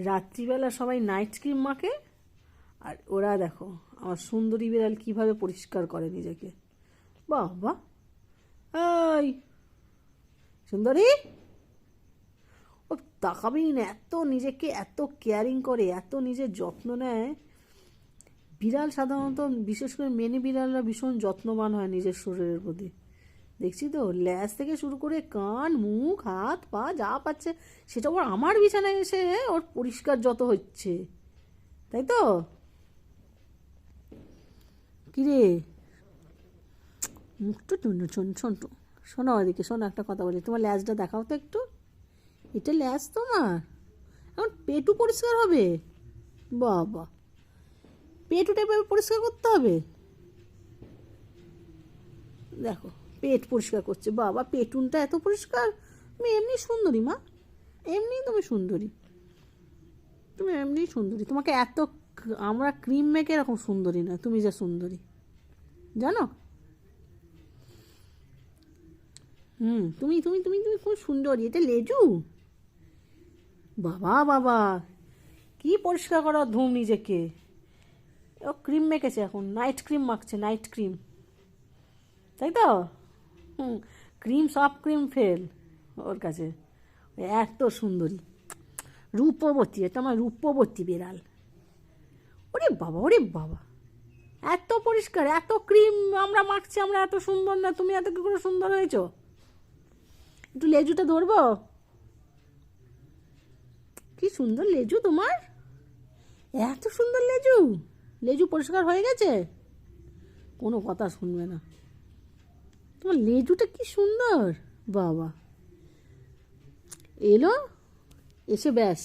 রাত্রিবেলা সবাই night cream মাখে, আর ওরা দেখো আমার সুন্দরী বিড়াল কিভাবে পরিষ্কার করে নিজেকে। বাহ বাহ। এই সুন্দরী, ও তাকাবেই না, এত নিজেকে এত কেয়ারিং করে, এত নিজের যত্ন নেয়। বিড়াল সাধারণত, বিশেষ করে মেনে বিড়ালরা ভীষণ যত্নবান হয় নিজের শরীরের প্রতি। দেখছি তো, ল্যাজ থেকে শুরু করে কান, মুখ, হাত, পা যা পাচ্ছে সেটা ওর আমার বিছানায় এসে ওর পরিষ্কার যত হচ্ছে, তাই তো? কিরে, মুখটা শোন শোন তো, শোনো ওদিকে, শোনো একটা কথা বলি, তোমার ল্যাজটা দেখাও তো একটু। এটা ল্যাজ তোমার? এখন পেটু পরিষ্কার হবে? বাবা, পেটুটা এভাবে পরিষ্কার করতে হবে? দেখো পেট পরিষ্কার করছে, বাবা পেটুনটা এত পরিষ্কার। তুমি এমনি সুন্দরী মা, এমনি তুমি সুন্দরী, তুমি এমনি সুন্দরী। তোমাকে এত আমরা ক্রিম মেখে এরকম সুন্দরী না, তুমি যা সুন্দরী জানো। তুমি তুমি তুমি তুমি খুব সুন্দরী। এটা লেজু? বাবা বাবা, কি পরিষ্কার করার ধুম নিজেকে। ও ক্রিম মেখেছে, এখন নাইট ক্রিম মাখছে, নাইট ক্রিম, তাই তো? ক্রিম, সব ক্রিম ফেল ওর কাছে। এত সুন্দরী, রূপবতী, এটা আমার রূপবতী বিড়াল। ওরে বাবা, ওরে বাবা, এত পরিষ্কার, এত ক্রিম আমরা মাখছি, আমরা এত সুন্দর না, তুমি এত কি করে সুন্দর হয়েছো? একটু লেজুটা ধরবো? কি সুন্দর লেজু তোমার, এত সুন্দর লেজু। লেজু পরিষ্কার হয়ে গেছে? কোনো কথা শুনবে না। তোমার লেজুটা কি সুন্দর, বাবা। এলো, এসে ব্যাস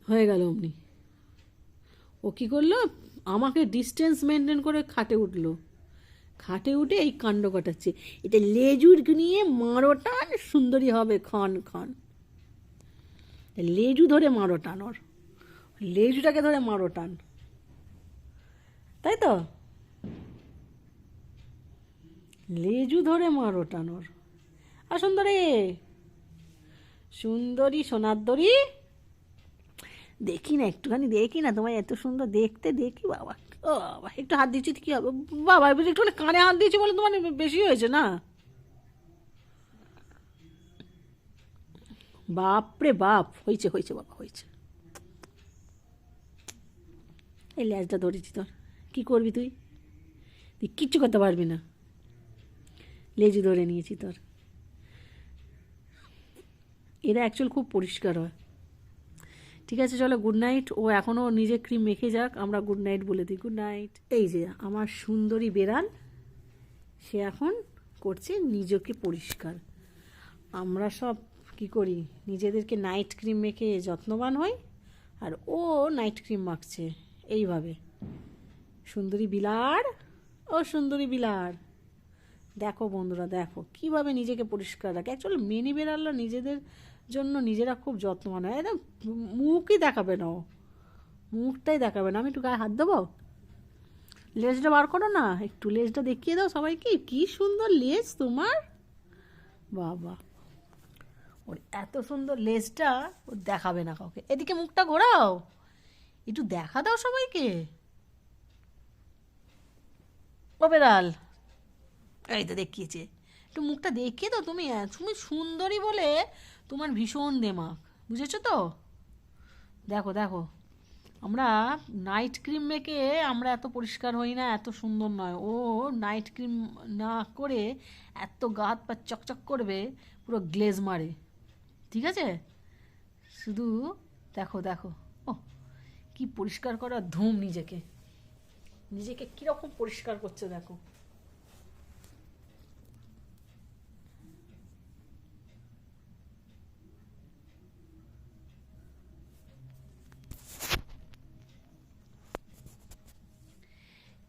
হয়ে গেল অমনি। ও কী করলো, আমাকে ডিস্টেন্স মেনটেন করে খাটে উঠলো, খাটে উঠে এই কাণ্ড কাটাচ্ছে। এটা লেজুর নিয়ে মারো টান, সুন্দরী হবে ক্ষণ ক্ষণ। লেজু ধরে মারো টান, ওর লেজুটাকে ধরে মারো টান, তাই তো? লেজু ধরে মারো টান ওর। আর সুন্দরী, সুন্দরী সোনার দড়ি, দেখি না একটুখানি, দেখি না তোমায়, এত সুন্দর দেখতে, দেখি। বাবা, ও বাবা, একটু হাত দিচ্ছি কি হবে বাবা, একটু কানে হাত দিয়েছি বলে তোমার বেশি হয়েছে না? বাপরে বাপ, হয়েছে হয়েছে বাবা, হয়েছে। এই ল্যাজটা ধরেছি তোর, কি করবি তুই? তুই কিচ্ছু করতে পারবি না, লেজু ধরে নিয়েছি তোর। এরা অ্যাকচুয়াল খুব পরিষ্কার হয়। ঠিক আছে চলো, গুড নাইট। ও এখনও নিজে ক্রিম মেখে যাক, আমরা গুড নাইট বলে দিই। Good night. এই যে আমার সুন্দরী বেড়াল, সে এখন করছে নিজেকে পরিষ্কার। আমরা সব কি করি, নিজেদেরকে নাইট ক্রিম মেখে যত্নবান হই, আর ও নাইট ক্রিম মাখছে এইভাবে। সুন্দরী বিলার, ও সুন্দরী বিলার, দেখো বন্ধুরা, দেখো কিভাবে নিজেকে পরিষ্কার রাখে। অ্যাকচুয়ালি মিনি বেড়ালরা নিজেদের জন্য নিজেরা খুব যত্নবান হয়। এটা মুখই দেখাবে না, ও মুখটাই দেখাবে না। আমি একটু গায়ে হাত দেবো, লেজটা বার করো না, একটু লেজটা দেখিয়ে দাও সবাইকে, কি সুন্দর লেজ তোমার, বাবা। ওর এত সুন্দর লেজটা ও দেখাবে না কাউকে। এদিকে মুখটা ঘোরাও, একটু দেখা দাও সবাইকে। ও বেড়াল, এই তো দেখিয়েছে, একটু মুখটা দেখিয়ে দাও। তুমি তুমি সুন্দরী বলে তোমার ভীষণ দেমাক, বুঝেছো তো? দেখো দেখো, আমরা নাইট ক্রিম মেখে আমরা এত পরিষ্কার হই না, এত সুন্দর নয়। ও নাইট ক্রিম না করে এত গা হাত পা চকচক করবে, পুরো গ্লেজ মারে, ঠিক আছে? শুধু দেখো দেখো, ও কি পরিষ্কার করা ধুম, নিজেকে নিজেকে কীরকম পরিষ্কার করছে দেখো।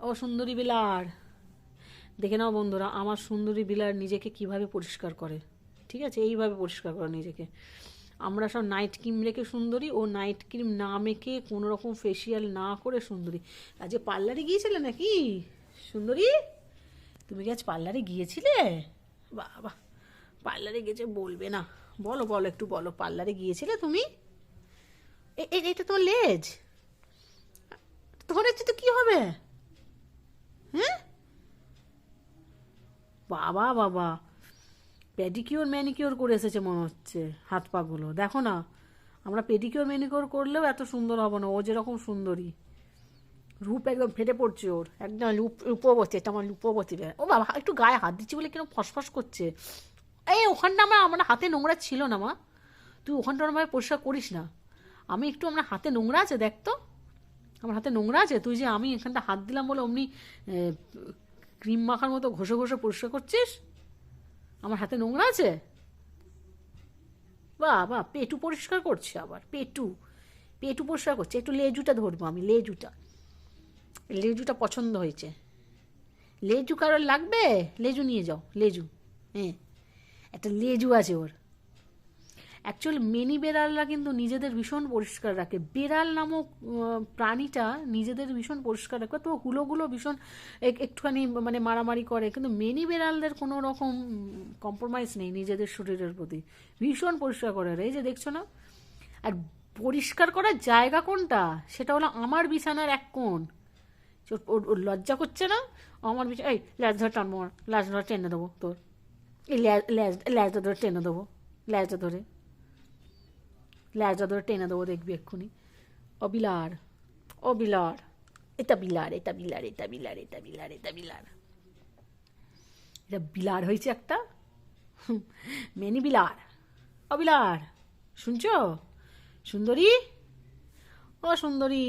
ও সুন্দরী বিলার, দেখে নাও বন্ধুরা, আমার সুন্দরী বিলার নিজেকে কিভাবে পরিষ্কার করে। ঠিক আছে, এইভাবে পরিষ্কার করে নিজেকে। আমরা সব নাইট ক্রিম রেখে সুন্দরী, ও নাইট ক্রিম না মেখে কোনো রকম ফেসিয়াল না করে সুন্দরী। আজকে পার্লারে গিয়েছিলে নাকি সুন্দরী? তুমি কি আজ পার্লারে গিয়েছিলে? বাবা, পার্লারে গেছে বলবে না, বলো বলো একটু বলো, পার্লারে গিয়েছিলে তুমি? এটা তোমার লেজ, ধরেছে তো কি হবে? হ্যাঁ, বাবা বাবা, পেডিকিওর ম্যানিকিওর করে এসেছে মনে হচ্ছে হাত পাগুলো, দেখো না। আমরা পেডিকিওর ম্যানিকিওর করলেও এত সুন্দর হবে না, ও যেরকম সুন্দরী, রূপ একদম ফেটে পড়ছে ওর, একদম রূপবতী, এটা আমার রূপবতী। ও বাবা, একটু গায়ে হাত দিচ্ছি বলে কেন ফসফস করছে। এই ওখানটা আমার হাতে নোংরা ছিল না মা, তুই ওখানটা আমার পরিষ্কার করিস না। আমি একটু, আমার হাতে নোংরা আছে দেখ তো, আমার হাতে নোংরা আছে, তুই যে আমি এখানটা হাত দিলাম বলে অমনি ক্রিম মাখার মতো ঘষে ঘষে পরিষ্কার করছিস। আমার হাতে নোংরা আছে? বাহ বাহ, পেটু পরিষ্কার করছে আবার, পেটু পেটু পরিষ্কার করছে। একটু লেজুটা ধরবো আমি, লেজুটা, লেজুটা পছন্দ হয়েছে। লেজু কারোর লাগবে? লেজু নিয়ে যাও, লেজু। হ্যাঁ, একটা লেজু আছে ওর। অ্যাকচুয়ালি মেনি বেড়ালরা কিন্তু নিজেদের ভীষণ পরিষ্কার রাখে। বেড়াল নামক প্রাণীটা নিজেদের ভীষণ পরিষ্কার রাখে, তো হুলোগুলো ভীষণ একটুখানি মানে মারামারি করে, কিন্তু মেনি বেড়ালদের কোনো রকম কম্প্রোমাইজ নেই নিজেদের শরীরের প্রতি, ভীষণ পরিষ্কার করে। এই যে দেখছো না, আর পরিষ্কার করার জায়গা কোনটা, সেটা হলো আমার বিছানার এক কোণ। ওর লজ্জা করছে না? আমার বিছানা, এই ল্যাজ ধরে টানবো, ল্যাজ ধরে টেনে দেবো তোর, এই ল্যাজটা ধরে টেনে দেবো, ল্যাজটা ধরে, ল্যাজটা ধরে টেনে দেবো, দেখবি এক্ষুনি। ও বিলার, ও বিলার, এটা বিলার, এটা বিলার, এটা বিলার, এটা বিলার, এটা বিলার, এটা বিলার হয়েছে একটা, মেনি বিলার। ও বিলার, শুনছো সুন্দরী? ও সুন্দরী,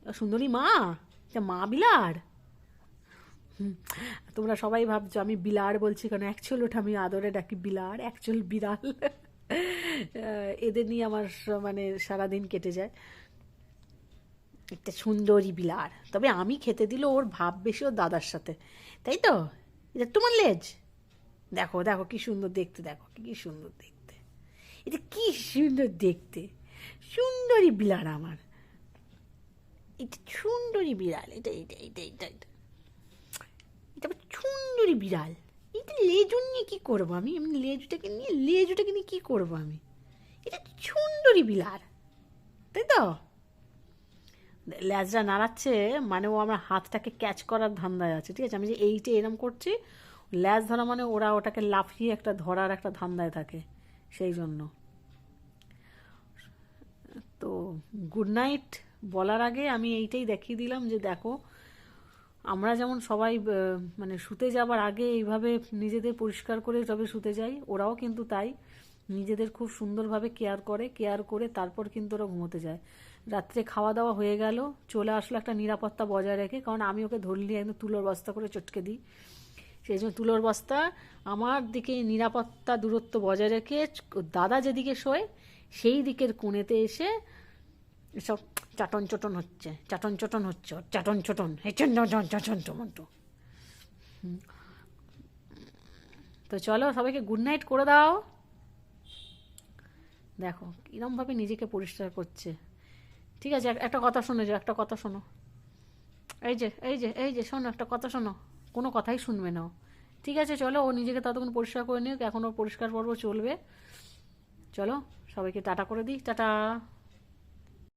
ও সুন্দরী মা, এটা মা বিলার। তোমরা সবাই ভাবছো আমি বিলার বলছি কেন, অ্যাকচুয়াল ওটা আমি আদরে ডাকি বিলার, অ্যাকচুয়াল বিড়াল। এদের নিয়ে আমার মানে সারাদিন কেটে যায়। একটা সুন্দরী বিলার, তবে আমি খেতে দিল ওর ভাব বেশি ওর দাদার সাথে, তাই তো? এটা তোমার লেজ, দেখো দেখো কি সুন্দর দেখতে, দেখো কি সুন্দর দেখতে, এটা কি সুন্দর দেখতে, সুন্দরী বিলার আমার, এটা সুন্দরী বিড়াল, এটা এটা এটা এটা এটা এটা সুন্দরী বিড়াল। এটা লেজু নিয়ে কী করবো আমি, এমনি লেজুটাকে নিয়ে কী করবো আমি, এটা সুন্দরী বিলার, তাই তো? লেজটা নাড়াচ্ছে মানে ও আমার হাতটাকে ক্যাচ করার ধান্দায় আছে, ঠিক আছে? আমি যে এইটা এরম করছি, ল্যাজ ধরা মানে ওরা ওটাকে লাফিয়ে একটা ধরার একটা ধান্দায় থাকে, সেই জন্য। তো গুড নাইট বলার আগে আমি এইটাই দেখিয়ে দিলাম যে দেখো, আমরা যেমন সবাই মানে শুতে যাবার আগে এইভাবে নিজেদের পরিষ্কার করে তবে শুতে যাই, ওরাও কিন্তু তাই নিজেদের খুব সুন্দরভাবে কেয়ার করে তারপর কিন্তু ওরা ঘুমোতে যায়। রাত্রে খাওয়া দাওয়া হয়ে গেল, চলে আসলো একটা নিরাপত্তা বজায় রেখে, কারণ আমি ওকে ধরলি একদম তুলোর বস্তা করে চটকে দিই, সেই জন্য তুলোর বস্তা আমার দিকে নিরাপত্তা দূরত্ব বজায় রেখে দাদা যেদিকে শোয় সেই দিকের কোণেতে এসে এসব চাটন চটন হচ্ছে, চাটন চটন হেচন চাটন টমটো। তো চলো সবাইকে গুড নাইট করে দাও। দেখো কিরমভাবে নিজেকে পরিষ্কার করছে। ঠিক আছে, একটা কথা শোনো, যে একটা কথা শোনো, এই যে শোনো, একটা কথা শোনো, কোনো কথাই শুনবে না। ঠিক আছে চলো, ও নিজেকে ততক্ষণ পরিষ্কার করে নিও, এখন ওর পরিষ্কার পর্ব চলবে। চলো সবাইকে টাটা করে দিই, টাটা।